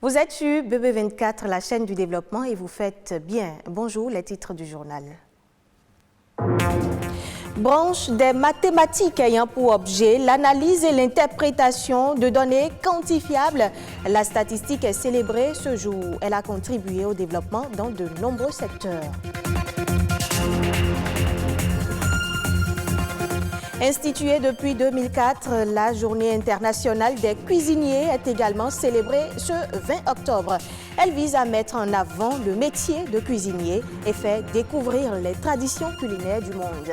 Vous êtes sur BB24, la chaîne du développement, et vous faites bien. Bonjour, les titres du journal. Branche des mathématiques ayant pour objet l'analyse et l'interprétation de données quantifiables. La statistique est célébrée ce jour. Elle a contribué au développement dans de nombreux secteurs. Instituée depuis 2004, la Journée internationale des cuisiniers est également célébrée ce 20 octobre. Elle vise à mettre en avant le métier de cuisinier et fait découvrir les traditions culinaires du monde.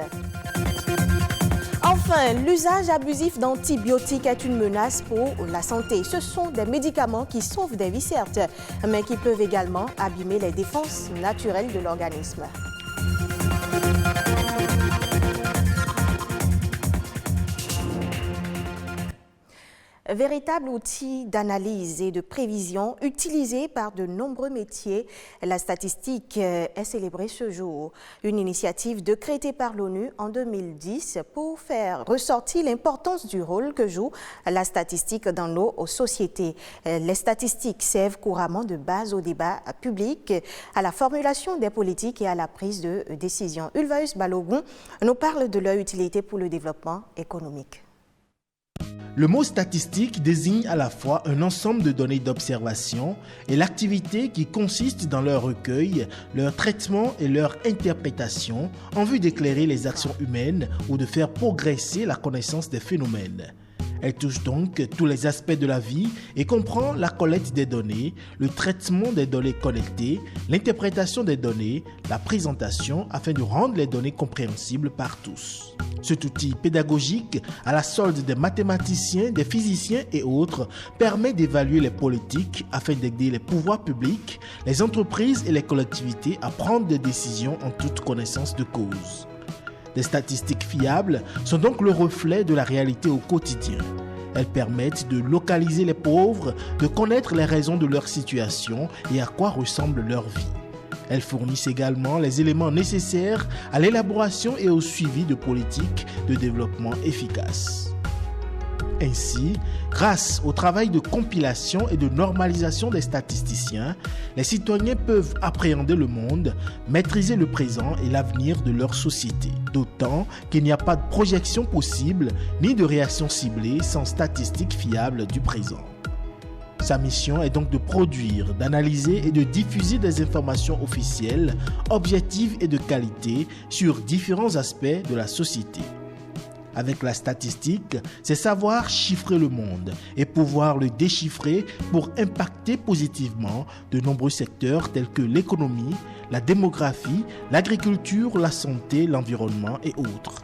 Enfin, l'usage abusif d'antibiotiques est une menace pour la santé. Ce sont des médicaments qui sauvent des vies, certes, mais qui peuvent également abîmer les défenses naturelles de l'organisme. Véritable outil d'analyse et de prévision utilisé par de nombreux métiers, la statistique est célébrée ce jour. Une initiative décrétée par l'ONU en 2010 pour faire ressortir l'importance du rôle que joue la statistique dans nos sociétés. Les statistiques servent couramment de base au débat public, à la formulation des politiques et à la prise de décision. Ulvaeus Balogun nous parle de leur utilité pour le développement économique. Le mot statistique désigne à la fois un ensemble de données d'observation et l'activité qui consiste dans leur recueil, leur traitement et leur interprétation en vue d'éclairer les actions humaines ou de faire progresser la connaissance des phénomènes. Elle touche donc tous les aspects de la vie et comprend la collecte des données, le traitement des données collectées, l'interprétation des données, la présentation afin de rendre les données compréhensibles par tous. Cet outil pédagogique, à la solde des mathématiciens, des physiciens et autres, permet d'évaluer les politiques afin d'aider les pouvoirs publics, les entreprises et les collectivités à prendre des décisions en toute connaissance de cause. Des statistiques fiables sont donc le reflet de la réalité au quotidien. Elles permettent de localiser les pauvres, de connaître les raisons de leur situation et à quoi ressemble leur vie. Elles fournissent également les éléments nécessaires à l'élaboration et au suivi de politiques de développement efficaces. Ainsi, grâce au travail de compilation et de normalisation des statisticiens, les citoyens peuvent appréhender le monde, maîtriser le présent et l'avenir de leur société. D'autant qu'il n'y a pas de projection possible ni de réaction ciblée sans statistiques fiables du présent. Sa mission est donc de produire, d'analyser et de diffuser des informations officielles, objectives et de qualité sur différents aspects de la société. Avec la statistique, c'est savoir chiffrer le monde et pouvoir le déchiffrer pour impacter positivement de nombreux secteurs tels que l'économie, la démographie, l'agriculture, la santé, l'environnement et autres.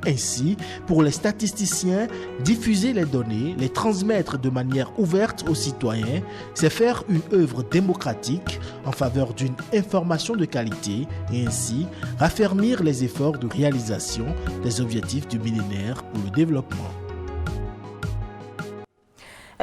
Ainsi, pour les statisticiens, diffuser les données, les transmettre de manière ouverte aux citoyens, c'est faire une œuvre démocratique en faveur d'une information de qualité et ainsi raffermir les efforts de réalisation des objectifs du millénaire pour le développement.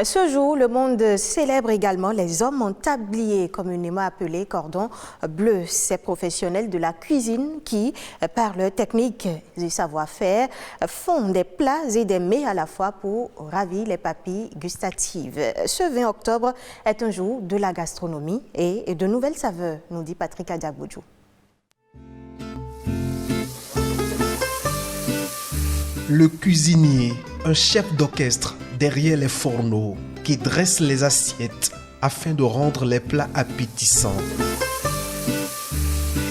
Ce jour, le monde célèbre également les hommes en tablier, communément appelés cordons bleus. Ces professionnels de la cuisine qui, par leur technique et savoir-faire, font des plats et des mets à la fois pour ravir les papilles gustatives. Ce 20 octobre est un jour de la gastronomie et de nouvelles saveurs, nous dit Patrick Adiaboudjou. Le cuisinier, un chef d'orchestre derrière les fourneaux qui dresse les assiettes afin de rendre les plats appétissants.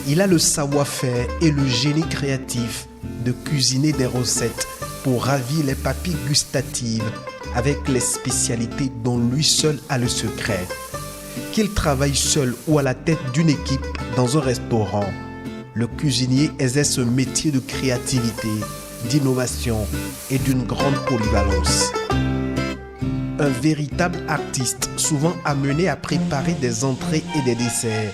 Il a le savoir-faire et le génie créatif de cuisiner des recettes pour ravir les papilles gustatives avec les spécialités dont lui seul a le secret. Qu'il travaille seul ou à la tête d'une équipe dans un restaurant, le cuisinier exerce un métier de créativité, d'innovation et d'une grande polyvalence. Un véritable artiste, souvent amené à préparer des entrées et des desserts,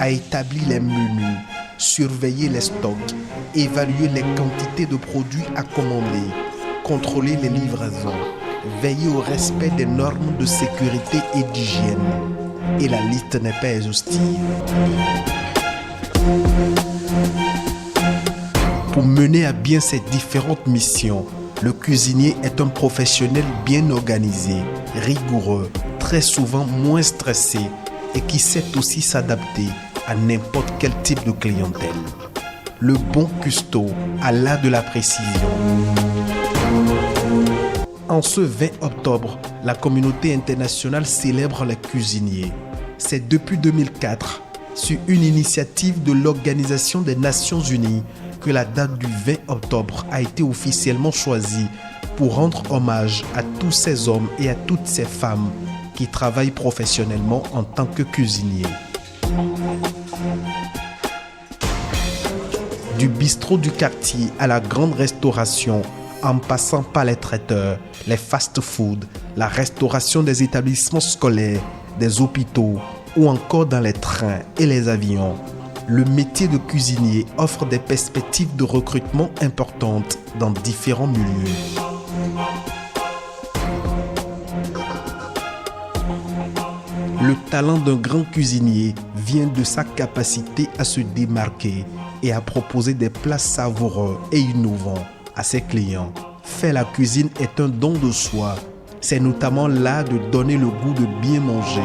à établir les menus, surveiller les stocks, évaluer les quantités de produits à commander, contrôler les livraisons, veiller au respect des normes de sécurité et d'hygiène. Et la liste n'est pas exhaustive. Pour mener à bien ces différentes missions, le cuisinier est un professionnel bien organisé, rigoureux, très souvent moins stressé et qui sait aussi s'adapter à n'importe quel type de clientèle. Le bon cuistot a l'art de la précision. En ce 20 octobre, la communauté internationale célèbre les cuisiniers. C'est depuis 2004, sur une initiative de l'Organisation des Nations Unies, que la date du 20 octobre a été officiellement choisie pour rendre hommage à tous ces hommes et à toutes ces femmes qui travaillent professionnellement en tant que cuisiniers. Du bistrot du quartier à la grande restauration, en passant par les traiteurs, les fast-food, la restauration des établissements scolaires, des hôpitaux ou encore dans les trains et les avions, le métier de cuisinier offre des perspectives de recrutement importantes dans différents milieux. Le talent d'un grand cuisinier vient de sa capacité à se démarquer et à proposer des plats savoureux et innovants à ses clients. Faire la cuisine est un don de soi. C'est notamment l'art de donner le goût de bien manger.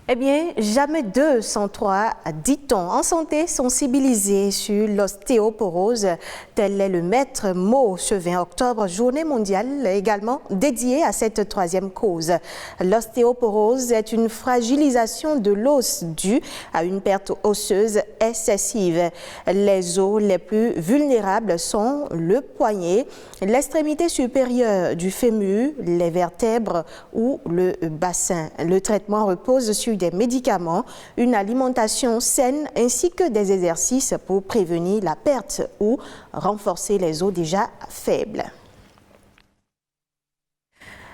Eh bien, jamais 2 sans 3, dit-on, en santé sensibilisés sur l'ostéoporose. Tel est le maître mot ce 20 octobre, journée mondiale également dédiée à cette troisième cause. L'ostéoporose est une fragilisation de l'os due à une perte osseuse excessive. Les os les plus vulnérables sont le poignet, l'extrémité supérieure du fémur, les vertèbres ou le bassin. Le traitement repose sur des médicaments, une alimentation saine ainsi que des exercices pour prévenir la perte ou renforcer les os déjà faibles.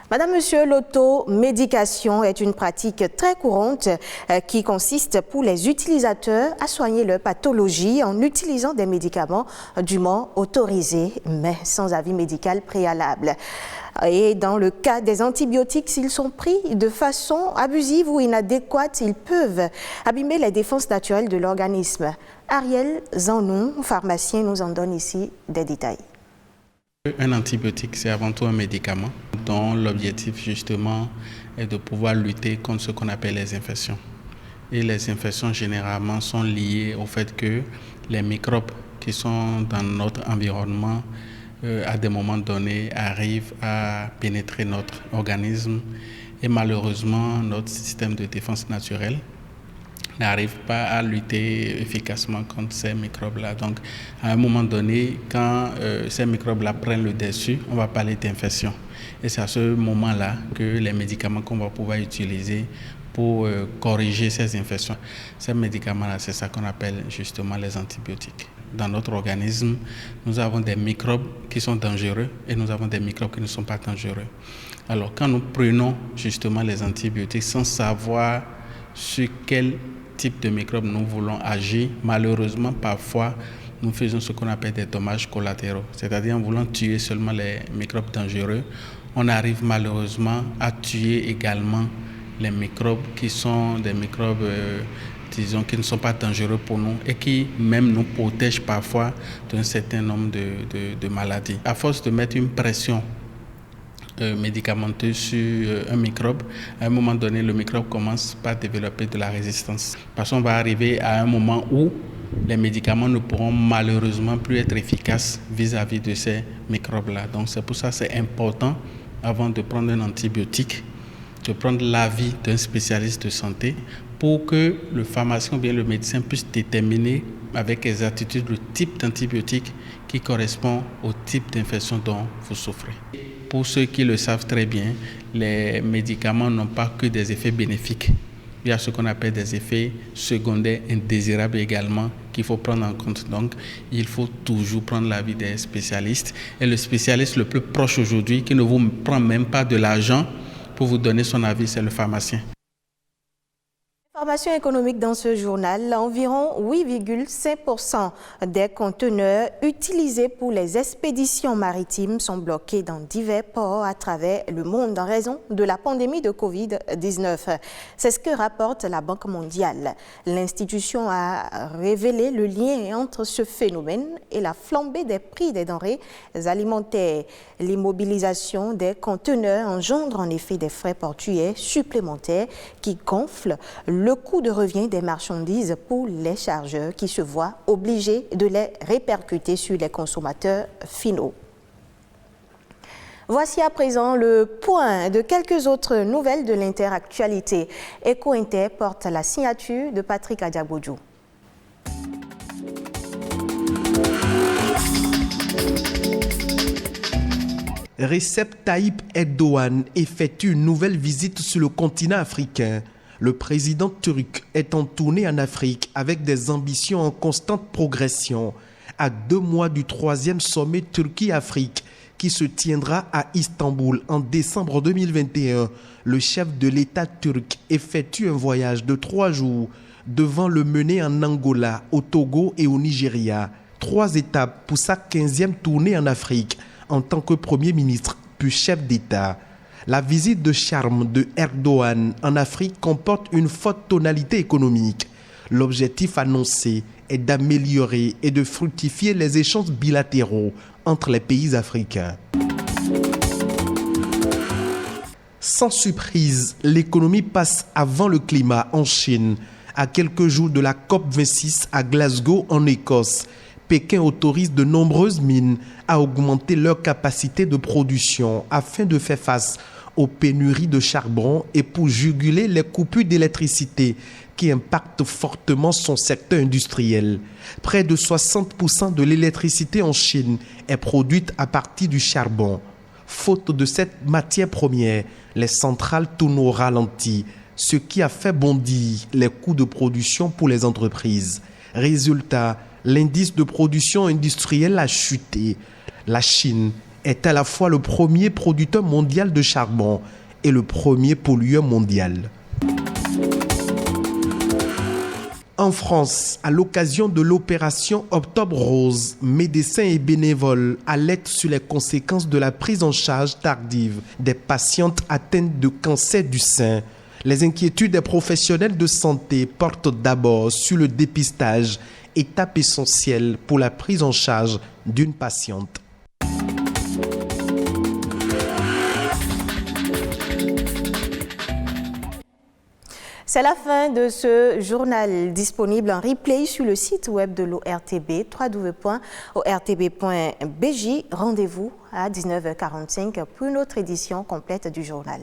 Madame, Monsieur, l'automédication est une pratique très courante qui consiste pour les utilisateurs à soigner leur pathologie en utilisant des médicaments dûment autorisés, mais sans avis médical préalable. Et dans le cas des antibiotiques, s'ils sont pris de façon abusive ou inadéquate, ils peuvent abîmer les défenses naturelles de l'organisme. Ariel Zanou, pharmacien, nous en donne ici des détails. Un antibiotique, c'est avant tout un médicament dont l'objectif justement est de pouvoir lutter contre ce qu'on appelle les infections. Et les infections généralement sont liées au fait que les microbes qui sont dans notre environnement à des moments donnés arrivent à pénétrer notre organisme et malheureusement notre système de défense naturelle n'arrive pas à lutter efficacement contre ces microbes-là. Donc, à un moment donné, quand ces microbes-là prennent le dessus, on va parler d'infection. Et c'est à ce moment-là que les médicaments qu'on va pouvoir utiliser pour corriger ces infections, ces médicaments-là, c'est ça qu'on appelle justement les antibiotiques. Dans notre organisme, nous avons des microbes qui sont dangereux et nous avons des microbes qui ne sont pas dangereux. Alors, quand nous prenons justement les antibiotiques sans savoir sur quel type de microbes nous voulons agir, malheureusement, parfois, nous faisons ce qu'on appelle des dommages collatéraux. C'est-à-dire, en voulant tuer seulement les microbes dangereux, on arrive malheureusement à tuer également les microbes qui sont des microbes, disons, qui ne sont pas dangereux pour nous et qui même nous protègent parfois d'un certain nombre de maladies. À force de mettre une pression médicamenteuse sur un microbe, à un moment donné, le microbe commence par développer de la résistance. Parce qu'on va arriver à un moment où les médicaments ne pourront malheureusement plus être efficaces vis-à-vis de ces microbes-là. Donc c'est pour ça que c'est important, avant de prendre un antibiotique, de prendre l'avis d'un spécialiste de santé pour que le pharmacien ou bien le médecin puisse déterminer avec exactitude le type d'antibiotique qui correspond au type d'infection dont vous souffrez. Pour ceux qui le savent très bien, les médicaments n'ont pas que des effets bénéfiques. Il y a ce qu'on appelle des effets secondaires indésirables également qu'il faut prendre en compte. Donc, il faut toujours prendre l'avis des spécialistes. Et le spécialiste le plus proche aujourd'hui, qui ne vous prend même pas de l'argent pour vous donner son avis, c'est le pharmacien. Les Information économique dans ce journal, environ 8,5% des conteneurs utilisés pour les expéditions maritimes sont bloqués dans divers ports à travers le monde en raison de la pandémie de Covid-19. C'est ce que rapporte la Banque mondiale. L'institution a révélé le lien entre ce phénomène et la flambée des prix des denrées alimentaires. L'immobilisation des conteneurs engendre en effet des frais portuaires supplémentaires qui gonflent le coût de revient des marchandises pour les chargeurs qui se voient obligés de les répercuter sur les consommateurs finaux. Voici à présent le point de quelques autres nouvelles de l'interactualité. Eco-Inter porte la signature de Patrick Adiabodjou. Recep Tayyip Erdogan effectue une nouvelle visite sur le continent africain. Le président turc est en tournée en Afrique avec des ambitions en constante progression. À 2 mois du 3e sommet Turquie-Afrique qui se tiendra à Istanbul en décembre 2021, le chef de l'État turc effectue un voyage de 3 jours devant le mener en Angola, au Togo et au Nigeria. 3 étapes pour sa 15e tournée en Afrique en tant que Premier ministre puis chef d'État. La visite de charme de Erdogan en Afrique comporte une forte tonalité économique. L'objectif annoncé est d'améliorer et de fructifier les échanges bilatéraux entre les pays africains. Sans surprise, l'économie passe avant le climat en Chine. À quelques jours de la COP26 à Glasgow en Écosse, Pékin autorise de nombreuses mines à augmenter leur capacité de production afin de faire face aux pénuries de charbon et pour juguler les coupures d'électricité qui impactent fortement son secteur industriel. Près de 60% de l'électricité en Chine est produite à partir du charbon. Faute de cette matière première, les centrales tournent au ralenti, ce qui a fait bondir les coûts de production pour les entreprises. Résultat, l'indice de production industrielle a chuté. La Chine est à la fois le premier producteur mondial de charbon et le premier pollueur mondial. En France, à l'occasion de l'opération Octobre Rose, médecins et bénévoles alertent sur les conséquences de la prise en charge tardive des patientes atteintes de cancer du sein. Les inquiétudes des professionnels de santé portent d'abord sur le dépistage, étape essentielle pour la prise en charge d'une patiente. C'est la fin de ce journal disponible en replay sur le site web de l'ORTB, www.ortb.bj. Rendez-vous à 19h45 pour une autre édition complète du journal.